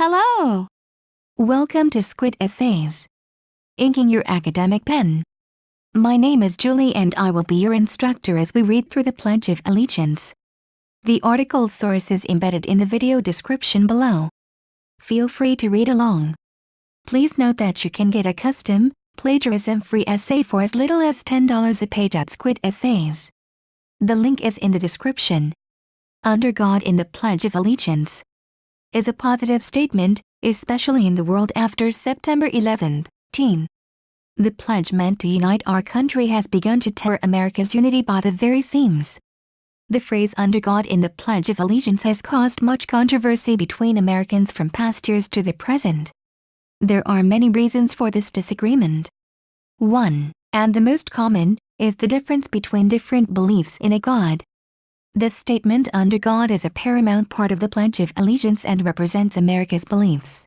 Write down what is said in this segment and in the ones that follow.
Hello! Welcome to Squid Essays. Inking your academic pen. My name is Julie and I will be your instructor as we read through the Pledge of Allegiance. The article source is embedded in the video description below. Feel free to read along. Please note that you can get a custom, plagiarism-free essay for as little as $10 a page at Squid Essays. The link is in the description. Under God in the Pledge of Allegiance is a positive statement, especially in the world after September 11th. The pledge meant to unite our country has begun to tear America's unity by the very seams. The phrase "under God in the Pledge of Allegiance" has caused much controversy between Americans from past years to the present. There are many reasons for this disagreement. One, and the most common, is the difference between different beliefs in a God. The statement "under God" is a paramount part of the Pledge of Allegiance and represents America's beliefs.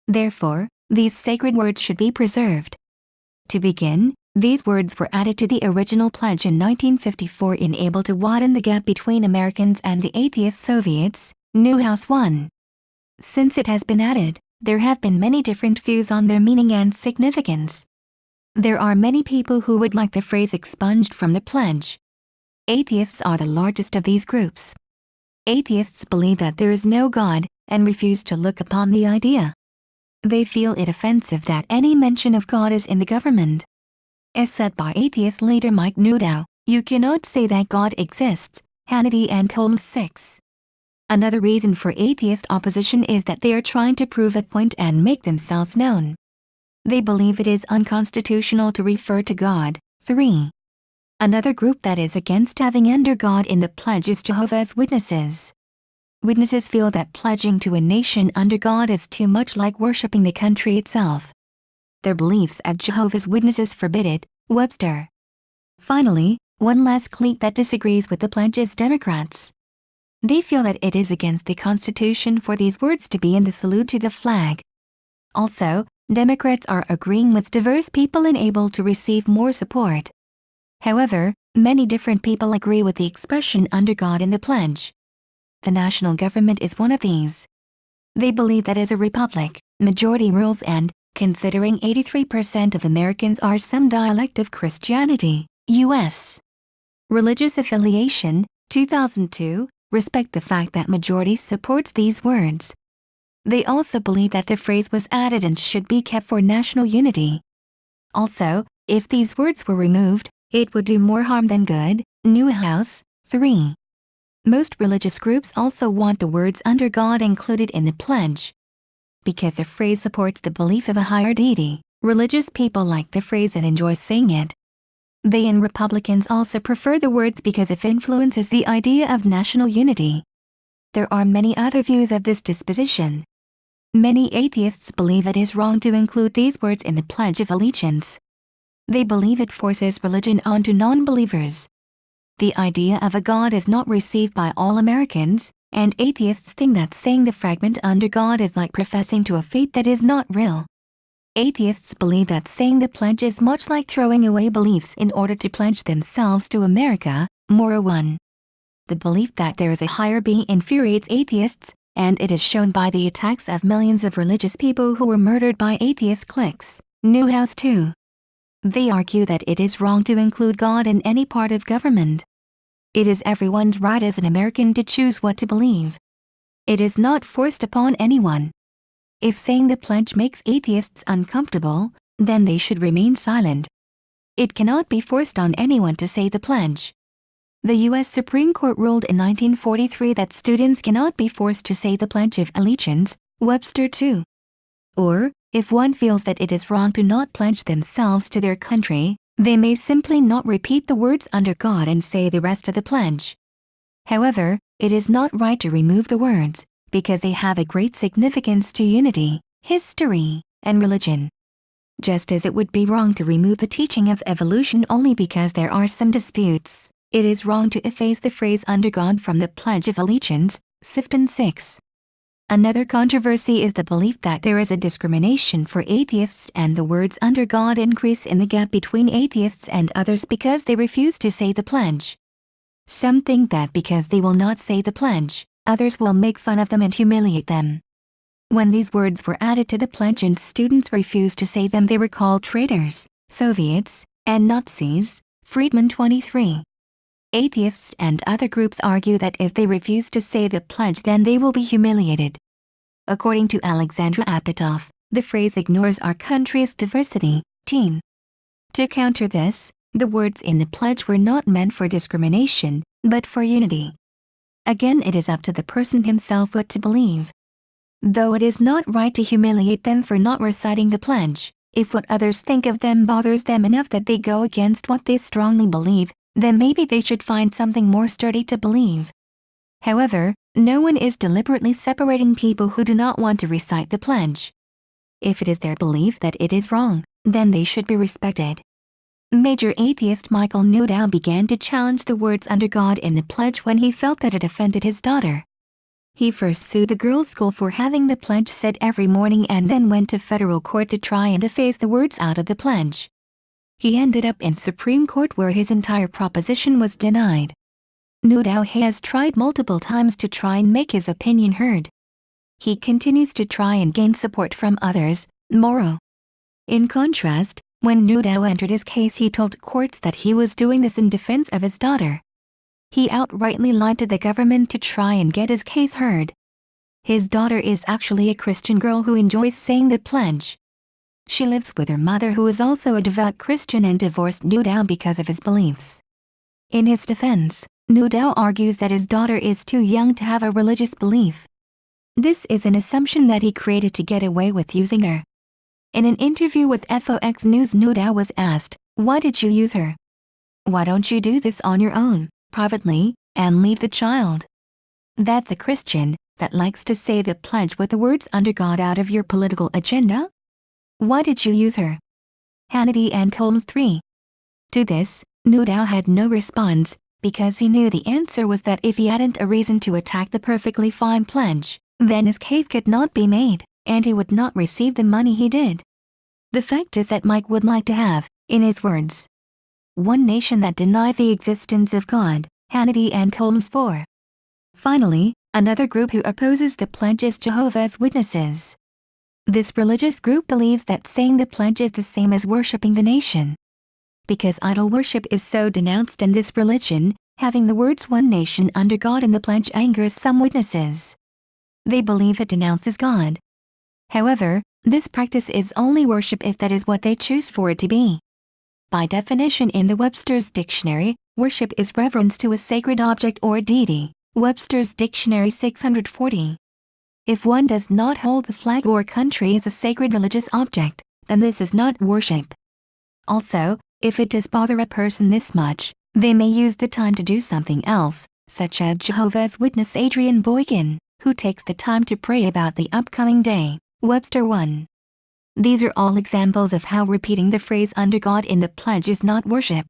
Therefore, these sacred words should be preserved. To begin, these words were added to the original pledge in 1954 in able to widen the gap between Americans and the atheist Soviets, Newhouse 1. Since it has been added, there have been many different views on their meaning and significance. There are many people who would like the phrase expunged from the pledge. Atheists are the largest of these groups. Atheists believe that there is no God, and refuse to look upon the idea. They feel it offensive that any mention of God is in the government. As said by atheist leader Mike Newdow, "You cannot say that God exists." Hannity and Holmes 6. Another reason for atheist opposition is that they are trying to prove a point and make themselves known. They believe it is unconstitutional to refer to God. 3. Another group that is against having "under God" in the pledge is Jehovah's Witnesses. Witnesses feel that pledging to a nation under God is too much like worshiping the country itself. Their beliefs as Jehovah's Witnesses forbid it. Webster. Finally, one last clique that disagrees with the pledge is Democrats. They feel that it is against the Constitution for these words to be in the salute to the flag. Also, Democrats are agreeing with diverse people and able to receive more support. However, many different people agree with the expression "under God" in the pledge. The national government is one of these. They believe that as a republic, majority rules and, considering 83% of Americans are some dialect of Christianity, U.S. religious affiliation, 2002, respect the fact that majority supports these words. They also believe that the phrase was added and should be kept for national unity. Also, if these words were removed, it would do more harm than good. Newhouse, 3. Most religious groups also want the words "under God" included in the pledge. Because the phrase supports the belief of a higher deity, religious people like the phrase and enjoy saying it. They and Republicans also prefer the words because it influences the idea of national unity. There are many other views of this disposition. Many atheists believe it is wrong to include these words in the Pledge of Allegiance. They believe it forces religion onto non-believers. The idea of a God is not received by all Americans, and atheists think that saying the fragment "under God" is like professing to a faith that is not real. Atheists believe that saying the pledge is much like throwing away beliefs in order to pledge themselves to America. Mora 1. The belief that there is a higher being infuriates atheists, and it is shown by the attacks of millions of religious people who were murdered by atheist cliques. Newhouse 2. They argue that it is wrong to include God in any part of government. It is everyone's right as an American to choose what to believe. It is not forced upon anyone. If saying the pledge makes atheists uncomfortable, then they should remain silent. It cannot be forced on anyone to say the pledge. The U.S. Supreme Court ruled in 1943 that students cannot be forced to say the Pledge of Allegiance. Webster 2. Or, if one feels that it is wrong to not pledge themselves to their country, they may simply not repeat the words "under God" and say the rest of the pledge. However, it is not right to remove the words, because they have a great significance to unity, history, and religion. Just as it would be wrong to remove the teaching of evolution only because there are some disputes, it is wrong to efface the phrase "under God" from the Pledge of Allegiance. Sifton 6. Another controversy is the belief that there is a discrimination for atheists and the words "under God" increase in the gap between atheists and others because they refuse to say the pledge. Some think that because they will not say the pledge, others will make fun of them and humiliate them. When these words were added to the pledge and students refused to say them, they were called traitors, Soviets, and Nazis. Friedman 23. Atheists and other groups argue that if they refuse to say the pledge, then they will be humiliated. According to Alexandra Apatow, the phrase ignores our country's diversity. Teen. To counter this, the words in the pledge were not meant for discrimination, but for unity. Again, it is up to the person himself what to believe. Though it is not right to humiliate them for not reciting the pledge, if what others think of them bothers them enough that they go against what they strongly believe, then maybe they should find something more sturdy to believe. However, no one is deliberately separating people who do not want to recite the pledge. If it is their belief that it is wrong, then they should be respected. Major atheist Michael Newdow began to challenge the words "under God" in the pledge when he felt that it offended his daughter. He first sued the girls' school for having the pledge said every morning and then went to federal court to try and efface the words out of the pledge. He ended up in Supreme Court where his entire proposition was denied. Newdow has tried multiple times to try and make his opinion heard. He continues to try and gain support from others, Morrow. In contrast, when Newdow entered his case, he told courts that he was doing this in defense of his daughter. He outrightly lied to the government to try and get his case heard. His daughter is actually a Christian girl who enjoys saying the pledge. She lives with her mother, who is also a devout Christian, and divorced Newdow because of his beliefs. In his defense, Newdow argues that his daughter is too young to have a religious belief. This is an assumption that he created to get away with using her. In an interview with FOX News, Newdow was asked, "Why did you use her? Why don't you do this on your own, privately, and leave the child? That's a Christian that likes to say the pledge with the words "under God" out of your political agenda? Why did you use her?" Hannity and Holmes 3. To this, Newdow had no response, because he knew the answer was that if he hadn't a reason to attack the perfectly fine pledge, then his case could not be made, and he would not receive the money he did. The fact is that Mike would like to have, in his words, one nation that denies the existence of God. Hannity and Holmes 4. Finally, another group who opposes the pledge is Jehovah's Witnesses. This religious group believes that saying the pledge is the same as worshiping the nation. Because idol worship is so denounced in this religion, having the words "one nation under God" in the pledge angers some witnesses. They believe it denounces God. However, this practice is only worship if that is what they choose for it to be. By definition in the Webster's Dictionary, worship is reverence to a sacred object or deity. Webster's Dictionary 640. If one does not hold the flag or country as a sacred religious object, then this is not worship. Also, if it does bother a person this much, they may use the time to do something else, such as Jehovah's Witness Adrian Boykin, who takes the time to pray about the upcoming day. Webster 1. These are all examples of how repeating the phrase "under God" in the pledge is not worship.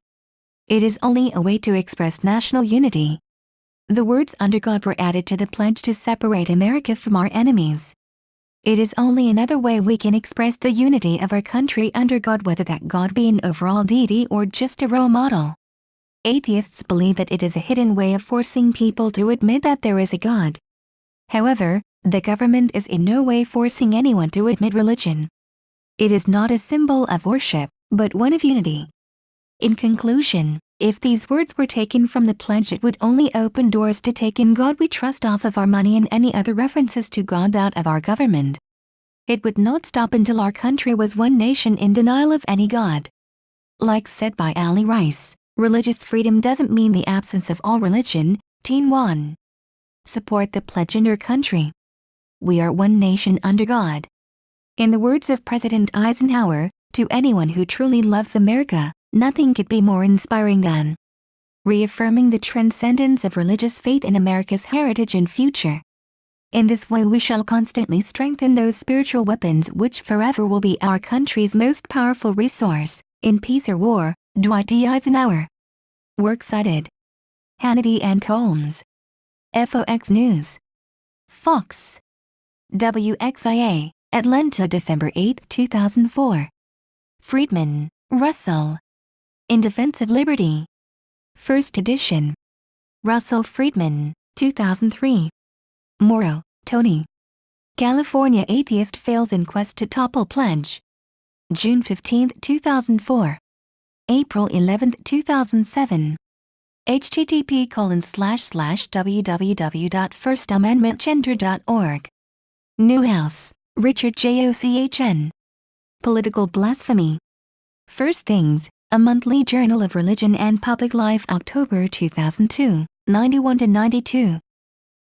It is only a way to express national unity. The words "under God" were added to the pledge to separate America from our enemies. It is only another way we can express the unity of our country under God, whether that God be an overall deity or just a role model. Atheists believe that it is a hidden way of forcing people to admit that there is a God. However, the government is in no way forcing anyone to admit religion. It is not a symbol of worship, but one of unity. In conclusion, if these words were taken from the pledge, it would only open doors to take "in God we trust" off of our money and any other references to God out of our government. It would not stop until our country was one nation in denial of any God. Like said by Ali Rice, religious freedom doesn't mean the absence of all religion. Teen 1. Support the pledge in your country. We are one nation under God. In the words of President Eisenhower, to anyone who truly loves America, nothing could be more inspiring than reaffirming the transcendence of religious faith in America's heritage and future. In this way we shall constantly strengthen those spiritual weapons which forever will be our country's most powerful resource, in peace or war. Dwight D. Eisenhower. Works cited. Hannity and Holmes. FOX News. Fox. WXIA, Atlanta, December 8, 2004. Friedman, Russell. In Defense of Liberty. First edition. Russell Friedman, 2003. Morrow, Tony. California atheist fails in quest to topple pledge. June 15, 2004. April 11, 2007. http://www.firstamendmentgender.org. Newhouse, Richard J. Occhn. Political Blasphemy. First Things, a monthly journal of religion and public life, October 2002, 91-92.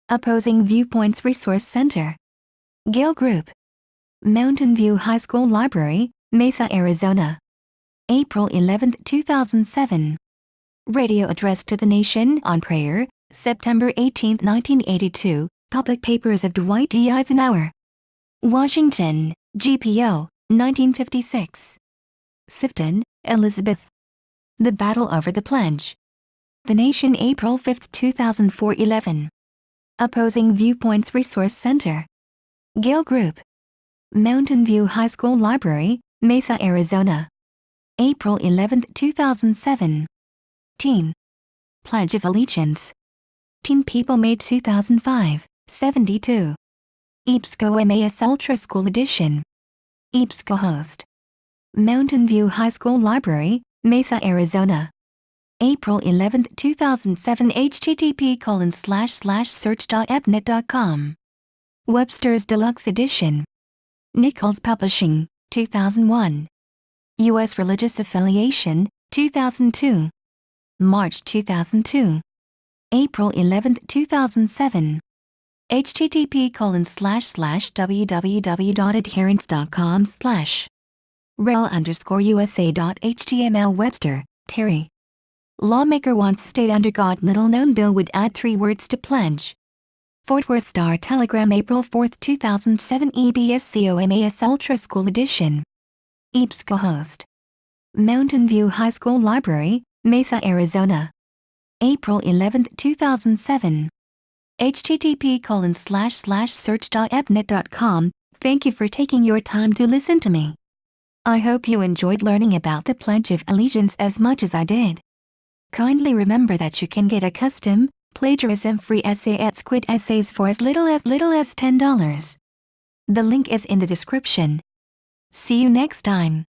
Opposing Viewpoints Resource Center. Gale Group. Mountain View High School Library, Mesa, Arizona. April 11, 2007. Radio Address to the Nation on Prayer, September 18, 1982, Public Papers of Dwight D. Eisenhower. Washington, GPO, 1956. Sifton, Elizabeth. The Battle Over the Pledge. The Nation, April 5, 2004, 11. Opposing Viewpoints Resource Center. Gale Group. Mountain View High School Library, Mesa, Arizona. April 11, 2007. Teen. Pledge of Allegiance. Teen People May 2005, 72. EBSCO MAS Ultra School Edition. EBSCO Host. Mountain View High School Library, Mesa, Arizona. April 11, 2007. http://search.epnet.com. Webster's Deluxe Edition. Nichols Publishing, 2001. U.S. Religious Affiliation, 2002. March 2002. April 11, 2007. http://www.adherence.com/ rel_usa.html. Webster, Terry. Lawmaker wants state under God. Little-known bill would add 3 words to pledge. Fort Worth Star Telegram, April 4, 2007. EBSCO MAS Ultra School Edition. EBSCO Host. Mountain View High School Library, Mesa, Arizona. April 11, 2007. http://search.epnet.com. Thank you for taking your time to listen to me. I hope you enjoyed learning about the Pledge of Allegiance as much as I did. Kindly remember that you can get a custom, plagiarism-free essay at Squid Essays for as little as $10. The link is in the description. See you next time.